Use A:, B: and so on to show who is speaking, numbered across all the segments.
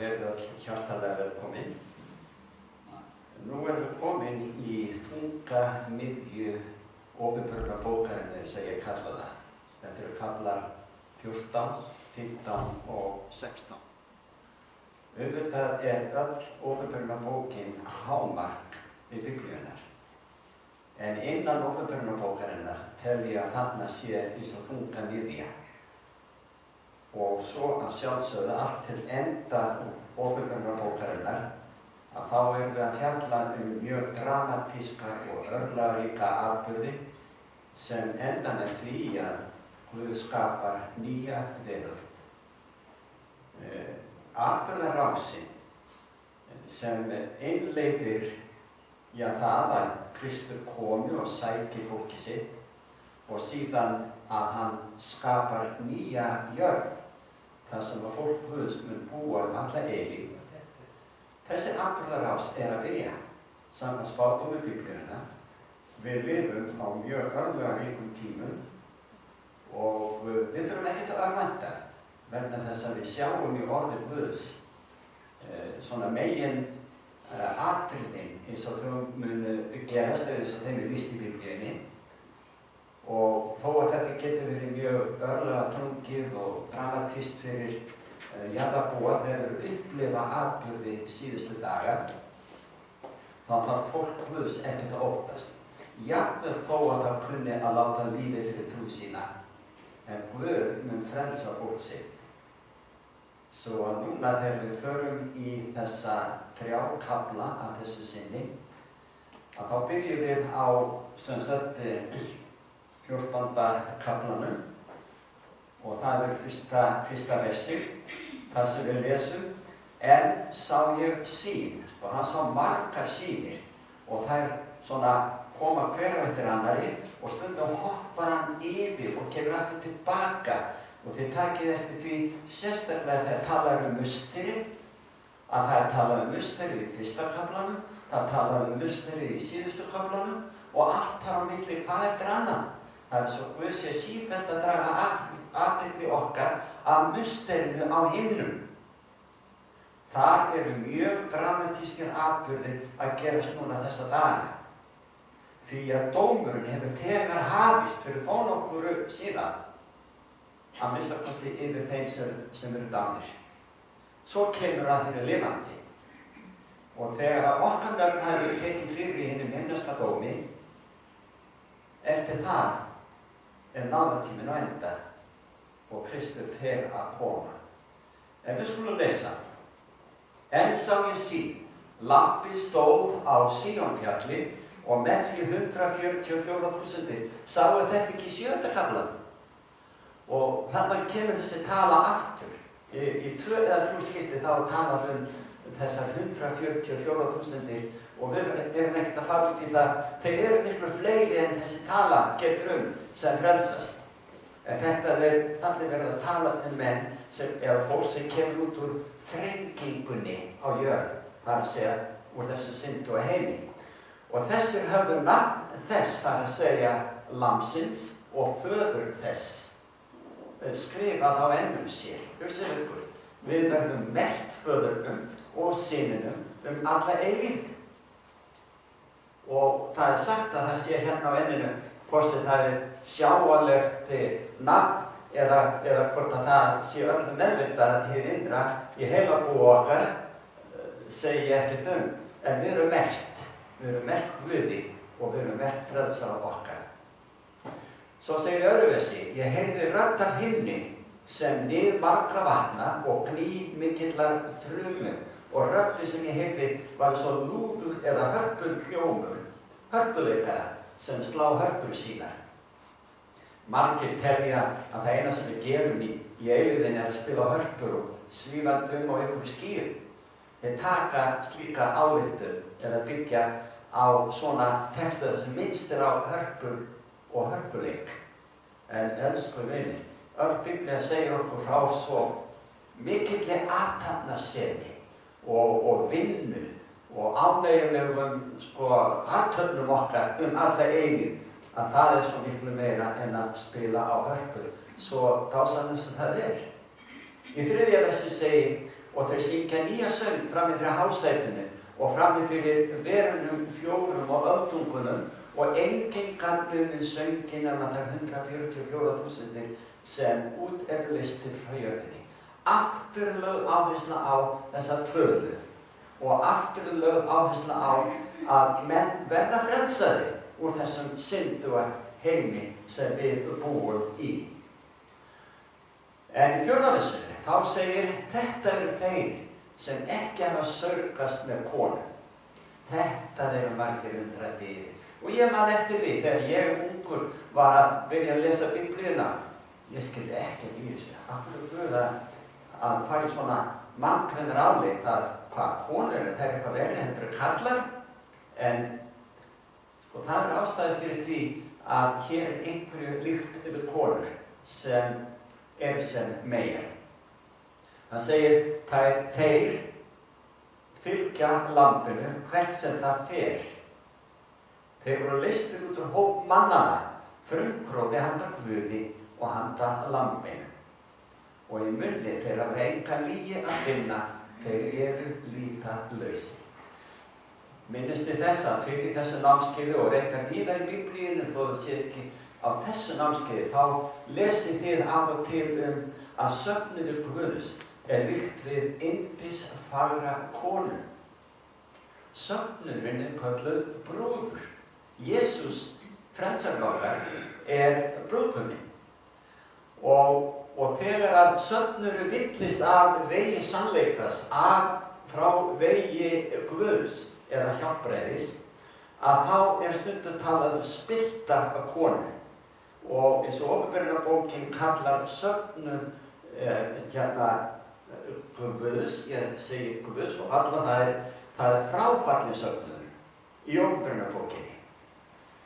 A: verið öll hjartanlega velkomin. Nú erum við komin í þunga miðju opinberunarbókarinnar sem ég kalla það. Þetta eru kaflar 14, 15 og 16. Auðvitað öll opinberunarbókin hámark við Biblíunnar. En innan opinberunarbókarinnar tel ég að þarna sé eins og þunga miðja. Og svo að sjálfsögðu allt til enda opinberunarbókarinnar að þá erum við að fjalla mjög dramatíska og örlagaríka atburði sem enda með því að Guð skapar nýja veröld. Atburðarásin sem innleiðir það að Kristur komi og sæki fólki sitt og síðan að hann skapar nýja jörð þar sem að fólk Guðs mun búa alla eilífð. Þessi atburðarás að byrja samkvæmt spádómi Biblíunnar. Við lifum á mjög örlagaríkum tímum og við þurfum ekkert að örvænta vegna þess að við sjáum í orði Guðs svona megin atriðin eins og þau munu gerast eins og þeim lýst í Biblíunni. Og þó að þetta getur verið mjög örlagaþrungið og dramatískt fyrir jarðarbúa þegar þeir upplifa atburði síðustu daga, þá þarf fólk Guðs ekkert að óttast. Jafnvel þó að það kunni að láta lífið fyrir trú sína, en Guð mun frelsa fólk sitt. Svo að núna þegar við förum í þessa 3 kafla af þessu sinni, að þá byrjum við á 14. kaflanum og það fyrsta versi, þar sem við lesum en sá ég sýn, hann sá margar sýnir og þær svona koma hver á eftir annari og stundum hoppar hann yfir og kemur aftur tilbaka og þið takið eftir því sérstaklega þegar talar musterið, að það talað musterið í fyrsta kaflanum, það talað musterið í síðustu kaflanum og allt þar á milli hvað eftir annan. Það er svo Guð sé sífellt að draga athygli okkar af musterinu á himnum. Það eru mjög dramatískir atburðir að gerast núna þessa daga. Því að dómurinn hefur þegar hafist fyrir þó nokkru síðan, að minnsta kosti yfir þeim sem eru dánir. Svo kemur að hinu lifandi. Og þegar að okkar nöfn hefur tekið fyrir í hinum himneska dómi, eftir það náðartíminn á enda og Kristur fer að koma. En við skulum lesa. En sá ég sýn, lampi stóð á Síónfjalli og með því 144.000 sáu þetta ekki í 7. kaflann. Og þannig kemur þessi tala aftur. Í 2 eða 3 skipti þá talað þessar 144.000 og við erum ekkert að fara út í það. Þeir eru miklu fleiri en þessi tala getur sem frelsast. En þannig verður að tala menn eða fólk sem kemur út úr þrengingunni á jörð, það að segja úr þessu syndu og heimi. Og þessir höfðu nafn þess, það að segja lamsins og föður þess, skrifað á ennum sér. Hugsið ykkur, við verðum merkt föðurnum og syninum alla eilífð. Og það sagt að það sé hérna á enninu, hvort sem það sjáanlegt nafn eða hvort að það sé öll meðvitað hið innra í heilabúi okkar, segi ég ekkert en við erum merkt Guði og við erum merkt frelsara okkar. Svo segir öðruvísi, ég heyrði rödd af himni sem nið margra vatna og gný mikillar þrumu og röddin sem ég heyrði var svo lúður eða hörpulhljómur, hörpuleikara sem slá hörpur sínar. Margir telja að það eina sem við gerum í eilífðinni að spila hörpur og svífandi á einhverju skýjum. Þeir taka slíka ályktun eða byggja á svona texta sem minnst á hörpur og hörpuleik. En elsku vinir, öll Biblía segir okkur frá svo mikilli athafnasemi og vinnu og ánægjulegum athöfnum okkar alla eilífð að það svo miklu meira en að spila á hörpur, svo dásamlegt sem það Í 3. versi segir, og þau syngja nýja söng frammi fyrir hásætinu og frammi fyrir verunum fjórum og öldungunum og enginn gat numið sönginn nema þær 144.000 sem út eru listir frá jörðinni. Aftur er lögð áhersla á þessa tölu og aftur er lögð áhersla á að menn verða frelsaðir úr þessum synduga heimi sem við búum í. En í 4. versinu þá segir þetta eru þeir sem ekki hafa saurgast með konu. Þetta eru margir undrandi. Og ég man eftir því þegar ég ungur var að byrja að lesa Biblíuna. Ég skildi ekki í þessu. Af hverju Guð að fara í svona mannkvennar álit að hvað konur eru, það eitthvað verið heldur en karlar. En sko það er ástæði fyrir því að hér er einhverju líkt yfir konur sem meir. Hann segir þeir fylgja lambinu hvert sem það fer. Þeir voru leystir út úr hóp mannanna, frumkrófi handa Guði og handa lambinu. Og í munni þeirra var engan lygi að finna, þeir eru lýtalausir. Minnist þið þess að fyrir þessu námskeiði og reyndar víðar í Biblíunni þó það sé ekki á þessu námskeiði, þá lesið þið af og til að söfnuður Guðs er líkt við yndisfagra konu. Söfnuðurinn er kölluð brúður. Jesús, frelsarinn okkar, er brúðguminn. Og þegar að söfnuður villist af vegi sannleikas, frá vegi Guðs eða hjálpræðis, að þá er stundum talað spillta konu. Og eins og Opinberunarbókin kallar söfnuð Guðs, ég segi Guðs og alla það er fráfallin söfnuður í Opinberunarbókinni.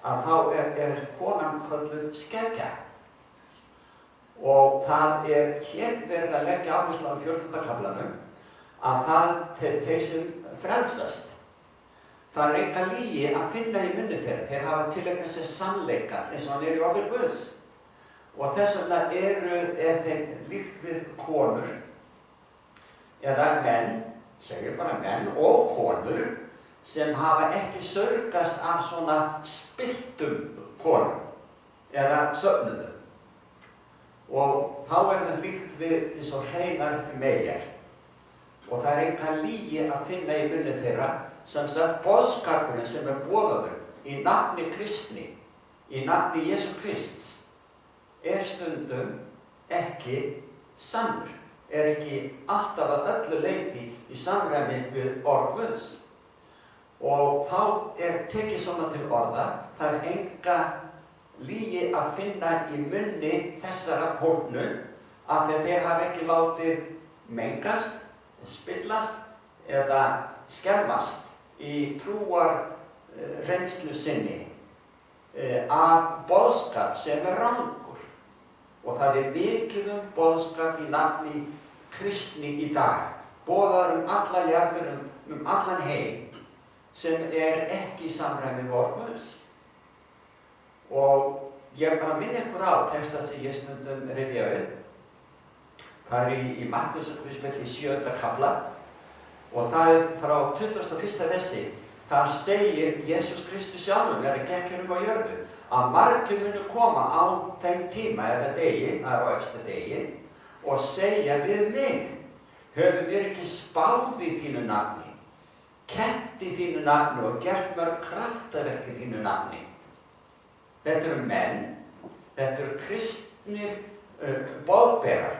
A: Að þá er konan kölluð skeggja. Og það er hér verið að leggja áherslu á 14. kaflanum að þeir sem frelsast. Það er enga lygi að finna í munni þeirra. Þeir hafa tileinkað sér sannleika eins og hann er í orði Guðs. Og þess vegna er þeim líkt við konur eða menn, segjum bara menn og konur sem hafa ekki saurgast af svona spilltum konum eða söfnuðum. Og þá er það líkt við eins og hreinar meyjar. Og það er enga lygi að finna í munni þeirra sem sagt boðskapurinn sem er boðaður í nafni kristni, í nafni Jesú Krists, er stundum ekki sannur, er ekki alltaf að öllu leyti í samræmi við orð Guðs. Og þá er tekið svona til orða, það er enga lygi að finna í munni þessara hópnu af því að þeir hafa ekki látið mengast, spillast eða skemmast í trúar reynslu sinni af boðskap sem er rangur. Og það er mikið boðskap í nafni kristni í dag, boðaður alla jarðir, allan heim, sem er ekki í samræmi við orð Guðs. Og ég bara minni ykkur á texta sem ég stundum rifja upp. Það er í Mattheusarguðspjalli í 7. kafla og það er frá 21. versi. Þar segir Jesús Kristus sjálfur, þegar hann gekk hér á jörðu, að margir munu koma á þeim tíma eða degi, það er á efsta degi, og segja við mig, höfum við ekki spáð í þínu nafni, kennt í þínu nafni og gert mörg kraftaverk í þínu nafni. Þetta eru menn, þetta eru kristnir boðberar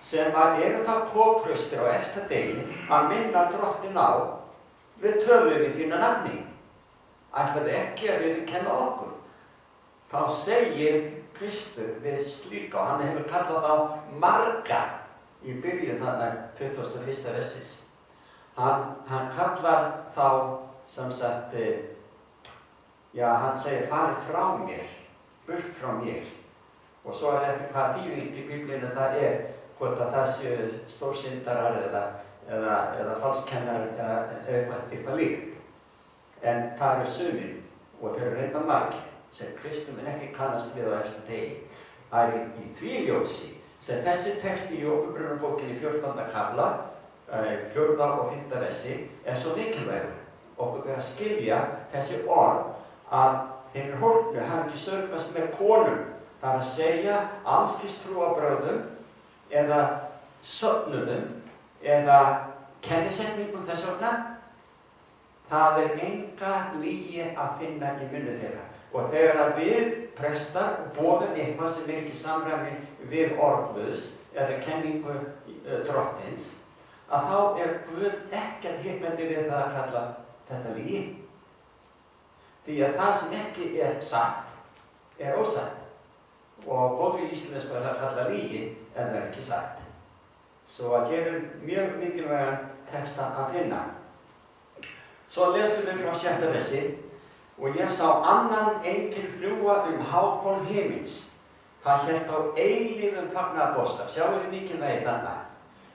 A: sem eru það kópraustir á efsta degi að minna Drottinn á, við tölum í þínu nafni. Ætlaðu ekki að viðurkenna okkur. Þá segir Kristur við slíka og hann hefur kallað þá marga í byrjun þarna 21. versis. Hann kallar þá sem sagt, hann segir farið frá mér, burt frá mér. Og svo er eftir hvað þýðing í Biblíunni það er, hvort að það séu stórsyndarar eða falskennarar eða eitthvað líkt. En það eru sumir og þeir eru reynda margir sem Kristur mun ekki kannast við á efsta degi. Það er í því ljósi sem þessi texti í Opinberunarbókinni 14. kafla 4. og 5. versi er svo mikilvægur. Okkur ber að skilja þessi orð að hinir hólpnu hafa ekki sörgast með konum. Það er að segja alls trúarbrögðum eða söfnuðum eða kennisetningum þess vegna. Það er enga lygi að finna í munni þeirra. Og þegar að við prestar boðum eitthvað sem er ekki í samræmi við orð Guðs eða kenningu drottins, að þá er Guð ekkert hikandi við það að kalla þetta lygi. Því að það sem ekki er satt er ósatt. Og góður í íslensku er að kalla lygi en það er ekki satt. Svo að hér er mjög mikilvægan texta að finna. Svo lesum við frá 6. versi. Og ég sá annan engil fljúga hákon himins. Hann hélt á eilífum fagnaðarboðskap. Sjáum við mikilvægi þarna.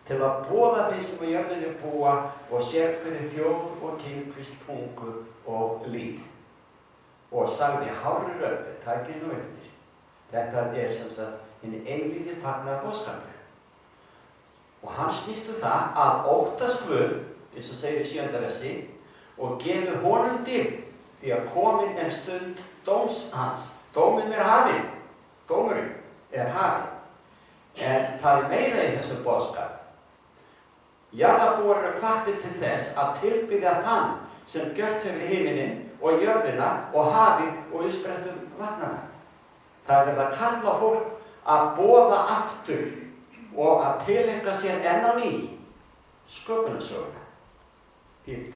A: Til að boða þeir sem á jörðinni búa og sérhverri þjóð og kynhvist, tungu og lýð. Og sagði hárri röddu, takið nú eftir. Þetta er sem sagt hinn eilífi fagnaðarboðskapur. Og hann snýst það að óttast Guð, eins og segir í 7. versi, og gefi honum dýrð. Því að komin er stund dóms hans. Dóminn er hafinn. Dómurinn er hafinn. En það er meira í þessum boðskap. Jarðarbúar eru hvattir til þess að tilbiðja þann sem gjört hefur himininn og jörðina og hafið og uppsprettum vatnana. Það er verið að kalla fólk að boða aftur og að tileinka sér enn á ný sköpunarsöguna. Því